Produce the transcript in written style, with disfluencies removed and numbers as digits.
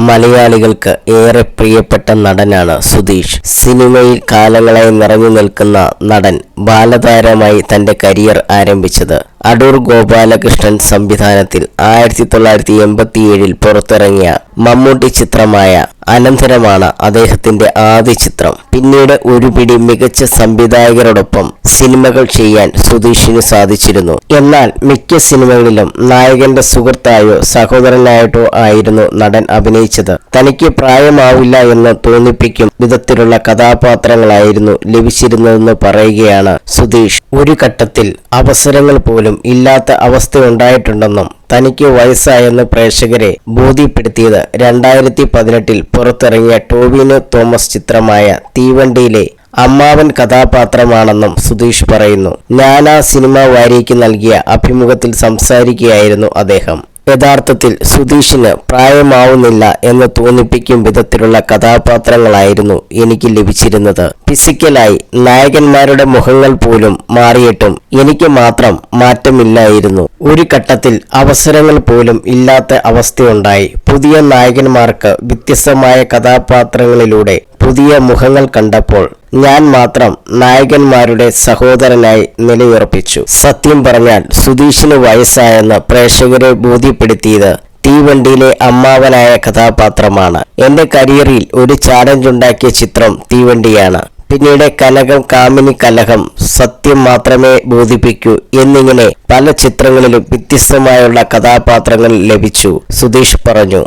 മലയാളികൾക്ക് ഏറെ പ്രിയപ്പെട്ട നടനാണ് സുധീഷ്. സിനിമയിൽ കാലങ്ങളായി നിറഞ്ഞു നിൽക്കുന്ന നടൻ ബാലതാരമായി തന്റെ കരിയർ ആരംഭിച്ചത് അടൂർ ഗോപാലകൃഷ്ണൻ സംവിധാനത്തിൽ 1987 പുറത്തിറങ്ങിയ മമ്മൂട്ടി ചിത്രമായ അനന്തരമാണ് അദ്ദേഹത്തിന്റെ ആദ്യ ചിത്രം. പിന്നീട് ഒരു പിടി മികച്ച സംവിധായകരോടൊപ്പം സിനിമകൾ ചെയ്യാൻ സുധീഷിന് സാധിച്ചിരുന്നു. എന്നാൽ മിക്ക സിനിമകളിലും നായകന്റെ സുഹൃത്തായോ സഹോദരനായിട്ടോ ആയിരുന്നു നടൻ അഭിനയിച്ചത്. തനിക്ക് പ്രായമാവില്ല എന്ന് തോന്നിപ്പിക്കും വിധത്തിലുള്ള കഥാപാത്രങ്ങളായിരുന്നു ലഭിച്ചിരുന്നതെന്ന് പറയുകയാണ് സുധീഷ്. ഒരു ഘട്ടത്തിൽ അവസരങ്ങൾ പോലും ഇല്ലാത്ത അവസ്ഥയുണ്ടായിട്ടുണ്ടെന്നും തനിക്ക് വയസ്സായെന്ന് പ്രേക്ഷകരെ ബോധ്യപ്പെടുത്തിയത് 2018 പുറത്തിറങ്ങിയ ടോവിനോ തോമസ് ചിത്രമായ തീവണ്ടിയിലെ അമ്മാവൻ കഥാപാത്രമാണെന്നും സുധീഷ് പറയുന്നു. ഞാനാ സിനിമ വാരികയ്ക്ക് നൽകിയ അഭിമുഖത്തിൽ സംസാരിക്കുകയായിരുന്നു അദ്ദേഹം. യഥാർത്ഥത്തിൽ സുധീഷിന് പ്രായമാവുന്നില്ല എന്ന് തോന്നിപ്പിക്കും വിധത്തിലുള്ള കഥാപാത്രങ്ങളായിരുന്നു എനിക്ക് ലഭിച്ചിരുന്നത്. ഫിസിക്കലായി നായകന്മാരുടെ മുഖങ്ങൾ പോലും മാറിയിട്ടും എനിക്ക് മാത്രം മാറ്റമില്ലായിരുന്നു. ഒരു ഘട്ടത്തിൽ അവസരങ്ങൾ പോലും ഇല്ലാത്ത അവസ്ഥയുണ്ടായി. പുതിയ നായകന്മാർക്ക് വ്യത്യസ്തമായ കഥാപാത്രങ്ങളിലൂടെ പുതിയ മുഖങ്ങൾ കണ്ടപ്പോൾ ഞാൻ മാത്രം നായകന്മാരുടെ സഹോദരനായി നിലയുറപ്പിച്ചു. സത്യം പറഞ്ഞാൽ സുധീഷിന് വയസ്സായെന്ന് പ്രേക്ഷകരെ ബോധ്യപ്പെടുത്തിയത് തീവണ്ടിയിലെ അമ്മാവനായ കഥാപാത്രമാണ്. എന്റെ കരിയറിൽ ഒരു ചാലഞ്ച് ഉണ്ടാക്കിയ ചിത്രം തീവണ്ടിയാണ്. പിന്നീട് കനകം, കാമിനി കലഹം, സത്യം മാത്രമേ ബോധിപ്പിക്കൂ എന്നിങ്ങനെ പല ചിത്രങ്ങളിലും വ്യത്യസ്തമായുള്ള കഥാപാത്രങ്ങൾ ലഭിച്ചു, സുധീഷ് പറഞ്ഞു.